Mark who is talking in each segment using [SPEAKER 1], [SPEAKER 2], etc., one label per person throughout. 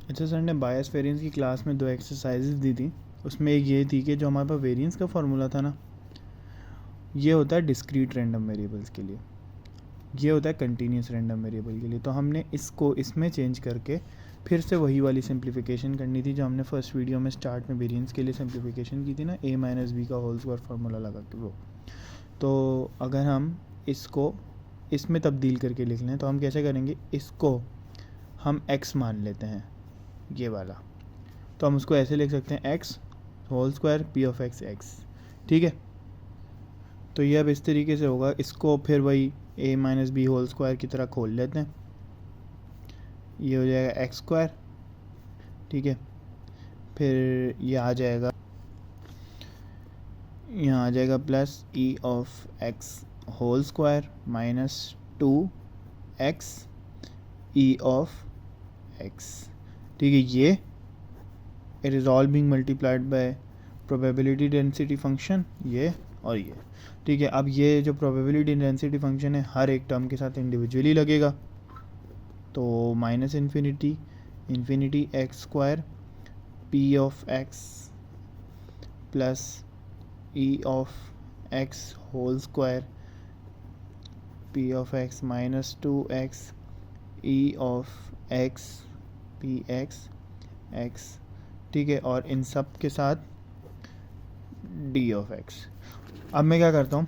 [SPEAKER 1] अच्छा सर ने बायस वेरिएंस की क्लास में 2 एक्सरसाइजेज दी थी। उसमें एक ये थी कि जो हमारे पास वेरिएंस का फार्मूला था ना, ये होता है डिस्क्रीट रैंडम वेरिएबल्स के लिए, ये होता है कंटिन्यूस रैंडम वेरिएबल के लिए। तो हमने इसको इसमें चेंज करके फिर से वही वाली सिंप्लीफिकेशन करनी थी जो हमने फर्स्ट वीडियो में स्टार्ट में वेरिएंस के लिए सिंप्लीफिकेशन की थी ना, a माइनस बी का होल स्क्वायर फार्मूला लगा के वो। तो अगर हम इसको इसमें तब्दील करके लिख लें तो हम कैसे करेंगे, इसको हम x मान लेते हैं, ये वाला। तो हम उसको ऐसे लिख सकते हैं x whole square p of x x, ठीक है। तो ये अब इस तरीके से होगा, इसको फिर वही a minus b whole square की तरह खोल लेते हैं, ये हो जाएगा एक्स स्क्वायर, ठीक है। फिर ये आ जाएगा, यहाँ आ जाएगा plus e of x whole square minus 2x e of x, ठीक है। ये it is all being multiplied by probability density function, ये और ये, ठीक है। अब ये जो प्रोबेबिलिटी डेंसिटी फंक्शन है हर एक टर्म के साथ इंडिविजुअली लगेगा। तो minus infinity infinity x square p of x plus e of x whole square p of x minus 2x e of x p x x, ठीक है। और इन सब के साथ डी ऑफ एक्स। अब मैं क्या करता हूँ,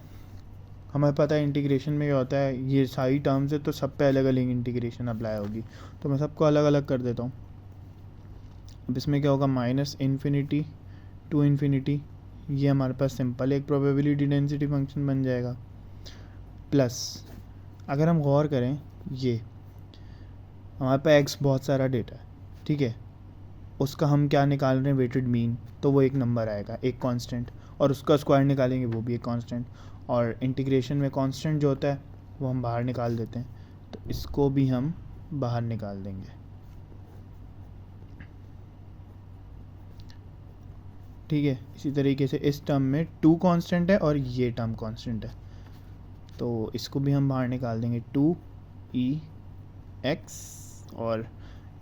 [SPEAKER 1] हमें पता है इंटीग्रेशन में क्या होता है, ये सारी टर्म्स है तो सब पे अलग अलग इंटीग्रेशन अप्लाई होगी, तो मैं सबको अलग अलग कर देता हूँ। अब इसमें क्या होगा, माइनस इन्फिनिटी टू इन्फिनिटी, ये हमारे पास सिंपल एक प्रोबेबिलिटी डेंसिटी फंक्शन बन जाएगा, प्लस अगर हम गौर करें ये हमारे पास एक्स बहुत सारा डेटा है, ठीक है। उसका हम क्या निकाल रहे हैं, वेटेड मीन, तो वो एक नंबर आएगा, एक कांस्टेंट, और उसका स्क्वायर निकालेंगे वो भी एक कांस्टेंट, और इंटीग्रेशन में कांस्टेंट जो होता है वो हम बाहर निकाल देते हैं, तो इसको भी हम बाहर निकाल देंगे, ठीक है। इसी तरीके से इस टर्म में 2 कांस्टेंट है और ये टर्म कांस्टेंट है, तो इसको भी हम बाहर निकाल देंगे 2e x, और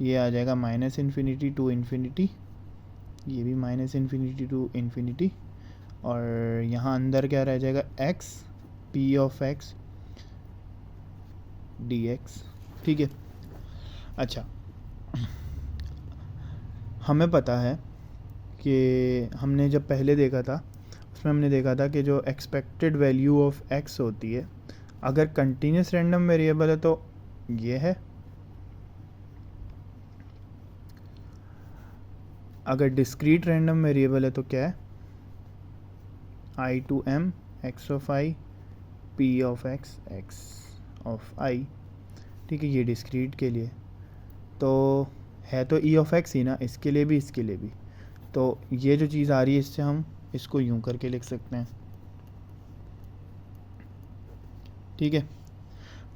[SPEAKER 1] ये आ जाएगा माइनस इन्फिनिटी टू इन्फिनिटी, ये भी माइनस इन्फिनिटी टू इन्फिनिटी, और यहाँ अंदर क्या रह जाएगा, x p of x dx, ठीक है। अच्छा, हमें पता है कि हमने जब पहले देखा था उसमें हमने देखा था कि जो एक्सपेक्टेड वैल्यू ऑफ x होती है, अगर कंटिन्यूस रैंडम वेरिएबल है तो ये है, अगर डिस्क्रीट रैंडम वेरिएबल है तो क्या है, I two M X of I P of x X of I, ठीक है। ये डिस्क्रीट के लिए तो है, तो ई ऑफ एक्स ही ना, इसके लिए भी इसके लिए भी, तो ये जो चीज़ आ रही है इससे हम इसको यूं करके लिख सकते हैं, ठीक है।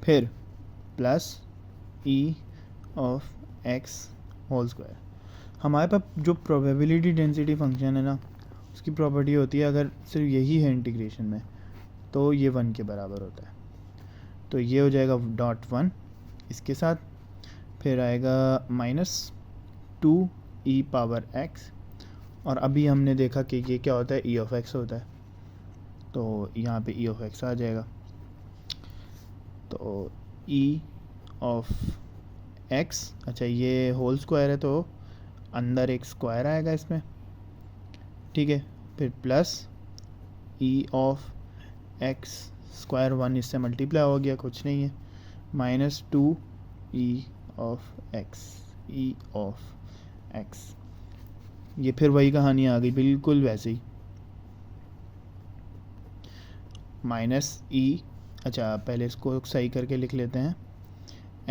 [SPEAKER 1] फिर plus e of x whole square, हमारे पास जो प्रोबेबिलिटी डेंसिटी फंक्शन है ना, उसकी प्रॉपर्टी होती है अगर सिर्फ यही है इंटीग्रेशन में तो ये 1 के बराबर होता है, तो ये हो जाएगा डॉट 1 इसके साथ, फिर आएगा माइनस 2e पावर x, और अभी हमने देखा कि ये क्या होता है, e ऑफ x होता है, तो यहाँ पे e ऑफ x आ जाएगा, तो e ऑफ x, अच्छा ये होल स्क्वायर है तो अंदर एक स्क्वायर आएगा इसमें, ठीक है। फिर plus e of x square 1 इससे मल्टीप्लाई हो गया, कुछ नहीं है, माइनस 2e ऑफ x, ये फिर वही कहानी आ गई बिल्कुल वैसे ही, माइनस ई, अच्छा पहले इसको सही करके लिख लेते हैं,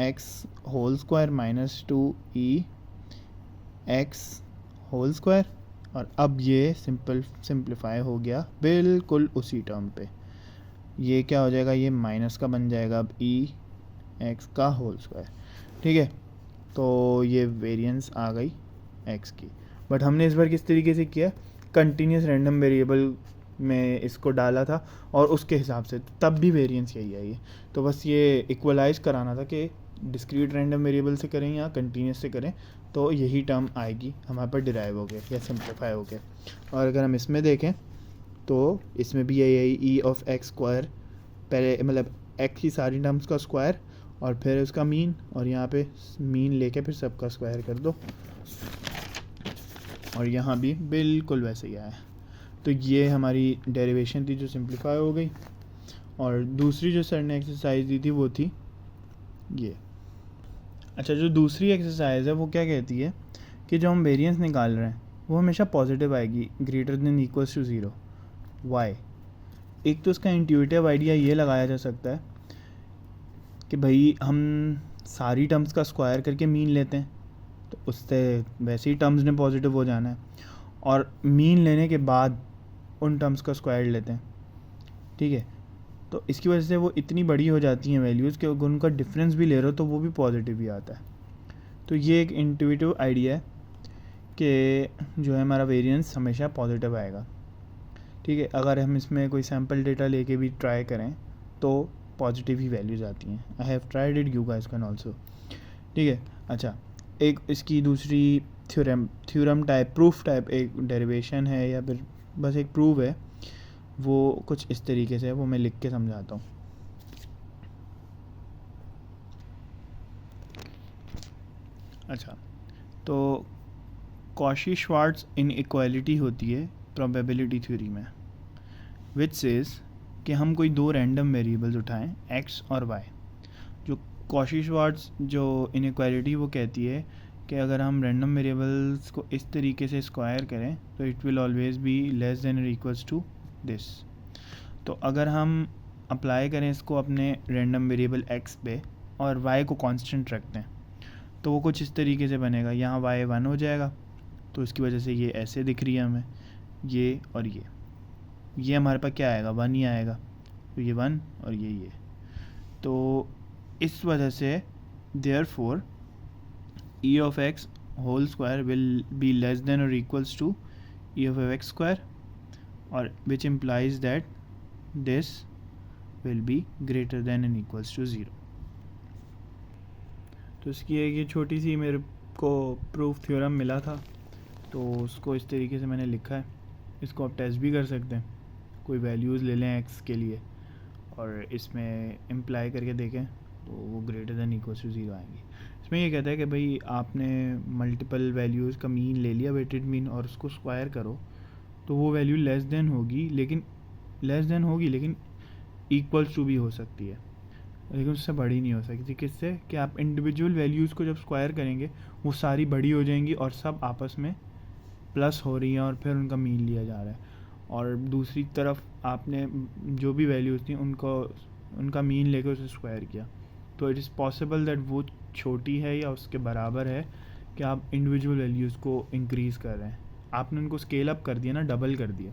[SPEAKER 1] x whole square minus 2e x whole square, और अब ये सिंप्लीफाई हो गया बिल्कुल उसी टर्म पे, ये क्या हो जाएगा, ये माइनस का बन जाएगा अब ई एक्स का होल स्क्वायर, ठीक है। तो ये वेरिएंस आ गई x की, बट हमने इस बार किस तरीके से किया, कंटिन्यूस रैंडम वेरिएबल में इसको डाला था और उसके हिसाब से तब भी वेरिएंस यही आई है, तो बस ये इक्वलाइज कराना था कि डिस्क्रीट रैंडम वेरिएबल से करें या कंटिन्यूस से करें, तो यही टर्म आएगी हमारे पास डिराइव हो गया या सिंप्लीफाई हो गया। और अगर हम इसमें देखें तो इसमें भी यही ई ऑफ एक्स स्क्वायर, पहले मतलब एक्स की सारी टर्म्स का स्क्वायर और फिर उसका मीन, और यहाँ पे मीन लेके फिर सबका स्क्वायर कर दो, और यहाँ भी बिल्कुल वैसे ही आया। तो ये हमारी डेरिवेशन थी जो सिंप्लीफाई हो गई। और दूसरी जो सर ने एक्सरसाइज दी थी वो थी ये। अच्छा, जो दूसरी एक्सरसाइज है वो क्या कहती है कि जो हम वेरिएंस निकाल रहे हैं वो हमेशा पॉजिटिव आएगी, greater than equals to 0। Why? एक तो उसका इंट्यूटिव आइडिया ये लगाया जा सकता है कि भाई हम सारी टर्म्स का स्क्वायर करके मीन लेते हैं, तो उससे वैसे ही टर्म्स ने पॉजिटिव हो जाना है, और मीन लेने के बाद उन टर्म्स का स्क्वायर लेते हैं, ठीक है। तो इसकी वजह से वो इतनी बड़ी हो जाती हैं वैल्यूज़ कि अगर उनका डिफरेंस भी ले रहे हो तो वो भी पॉजिटिव ही आता है। तो ये एक इंट्यूटिव आइडिया है कि जो है हमारा वेरिएंस हमेशा पॉजिटिव आएगा, ठीक है। अगर हम इसमें कोई सैम्पल डेटा लेके भी ट्राई करें तो पॉजिटिव ही वैल्यूज़ आती हैं। I have tried it, you guys can also, ठीक है। अच्छा, एक इसकी दूसरी थ्योरम टाइप, प्रूफ टाइप एक डेरिवेशन है या फिर बस एक प्रूफ है, वो कुछ इस तरीके से है, वो मैं लिख के समझाता हूँ। अच्छा, तो कॉशी-श्वार्ट्ज इनइक्वालिटी होती है प्रोबेबिलिटी थ्योरी में, विच सेज कि हम कोई दो रैंडम वेरिएबल्स उठाएं x और y। जो कॉशी-श्वार्ट्ज जो इनइक्वालिटी वो कहती है कि अगर हम रैंडम वेरिएबल्स को इस तरीके से स्क्वायर करें तो it will always be less than और इक्वल्स टू दिस। तो अगर हम अप्लाई करें इसको अपने रैंडम वेरिएबल x पे और y को कांस्टेंट रखते हैं तो वो कुछ इस तरीके से बनेगा। यहाँ y 1 हो जाएगा, तो इसकी वजह से ये ऐसे दिख रही है हमें, ये और ये हमारे पास क्या आएगा, 1 ही आएगा। तो ये 1 और ये। तो इस वजह से therefore e of x whole square will be less than और equals to e of x square, और which implies that this will be greater than and equals to 0। तो इसकी एक ये छोटी सी मेरे को प्रूफ थ्योरम मिला था, तो उसको इस तरीके से मैंने लिखा है। इसको आप टेस्ट भी कर सकते हैं, कोई वैल्यूज़ ले लें x के लिए और इसमें इम्प्लाई करके देखें तो वो ग्रेटर देन इक्वल्स टू 0 आएंगी। इसमें ये कहता है कि भाई आपने मल्टीपल वैल्यूज़ का मीन ले लिया, वेटेड मीन, और उसको स्क्वायर करो तो वो वैल्यू लेस देन होगी, लेकिन इक्वल्स टू भी हो सकती है, लेकिन उससे बड़ी नहीं हो सकती। किससे? कि आप इंडिविजुअल वैल्यूज़ को जब स्क्वायर करेंगे वो सारी बड़ी हो जाएंगी और सब आपस में प्लस हो रही हैं और फिर उनका मीन लिया जा रहा है। और दूसरी तरफ आपने जो भी वैल्यूज़ थी उनका मीन लेकर उसे स्क्वायर किया, तो इट इज़ पॉसिबल दैट वो छोटी है या उसके बराबर है कि आप इंडिविजुअल वैल्यूज़ को इंक्रीज़ कर रहे हैं। आपने उनको स्केल अप कर दिया ना, डबल कर दिया,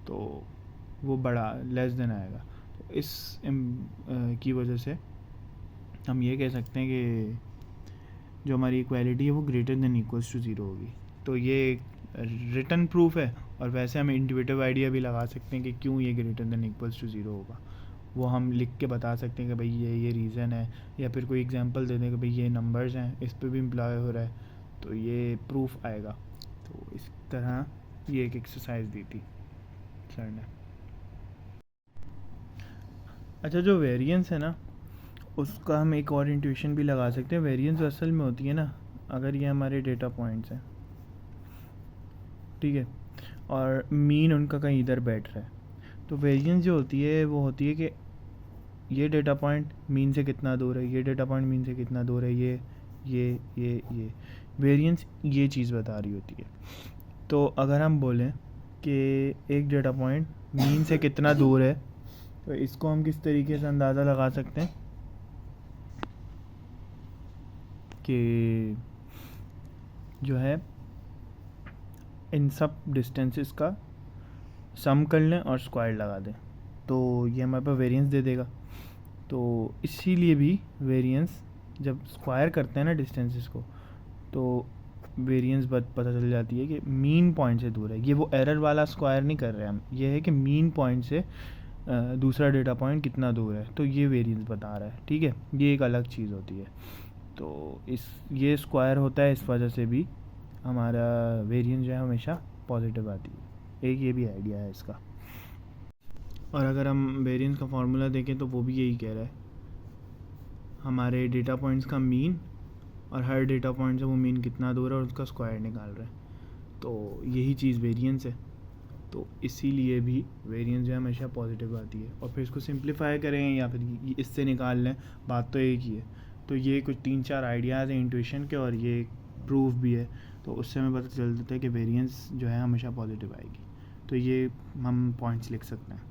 [SPEAKER 1] तो वो बड़ा लेस देन आएगा। तो इस की वजह से हम ये कह सकते हैं कि जो हमारी इक्वालिटी है वो ग्रेटर देन इक्वल्स टू 0 होगी। तो ये एक रिटन प्रूफ है, और वैसे हम इंट्यूटिव आइडिया भी लगा सकते हैं कि क्यों ये ग्रेटर देन इक्वल्स टू 0 होगा। वो हम लिख के बता सकते हैं कि भाई ये रीज़न है, या फिर कोई एग्जांपल दे दें कि भाई ये नंबर्स हैं, इस पे भी इम्प्लॉय हो रहा है, तो ये प्रूफ आएगा। तो इस तरह ये एक एक्सरसाइज दी थी सर ने। अच्छा, जो वेरिएंस है ना, उसका हम एक और इंट्यूशन भी लगा सकते हैं। वेरिएंस असल में होती है ना, अगर ये हमारे डेटा पॉइंट्स हैं, ठीक है, और मीन उनका कहीं इधर बैठ रहा है, तो वेरिएंस जो होती है वो होती है कि ये डेटा पॉइंट मीन से कितना दूर है, ये डेटा पॉइंट मीन से कितना दूर है, ये वेरिएंस ये चीज़ बता रही होती है। तो अगर हम बोलें कि एक डेटा पॉइंट मीन से कितना दूर है, तो इसको हम किस तरीके से अंदाज़ा लगा सकते हैं कि जो है इन सब डिस्टेंसेस का सम कर लें और स्क्वायर लगा दें, तो ये हमारे पास वेरिएंस दे देगा। तो इसीलिए भी वेरिएंस जब स्क्वायर करते हैं ना डिस्टेंसेस को, तो वेरिएंस पता चल जाती है कि मीन पॉइंट से दूर है। ये वो एरर वाला स्क्वायर नहीं कर रहे हम, ये है कि मीन पॉइंट से दूसरा डेटा पॉइंट कितना दूर है, तो ये वेरिएंस बता रहा है, ठीक है। ये एक अलग चीज़ होती है। तो ये स्क्वायर होता है, इस वजह से भी हमारा वेरिएंस जो है हमेशा पॉजिटिव आती है। एक ये भी आइडिया है इसका। और अगर हम वेरिएंस का फार्मूला देखें तो वो भी यही कह रहा है, हमारे डेटा पॉइंट्स का मीन और हर डेटा पॉइंट से वो मीन कितना दूर है और उसका स्क्वायर निकाल रहा है। तो यही चीज़ वेरिएंस है। तो इसीलिए भी वेरिएंस जो है हमेशा पॉजिटिव आती है। और फिर इसको सिंप्लीफाई करें या फिर इससे निकाल लें, बात तो एक ही है। तो ये कुछ 3-4 आइडियाज़ हैं इंट्यूशन के, और ये प्रूफ भी है। तो उससे हमें पता चल जाता है कि वेरिएंस जो है हमेशा पॉजिटिव आएगी। तो ये हम पॉइंट्स लिख सकते हैं।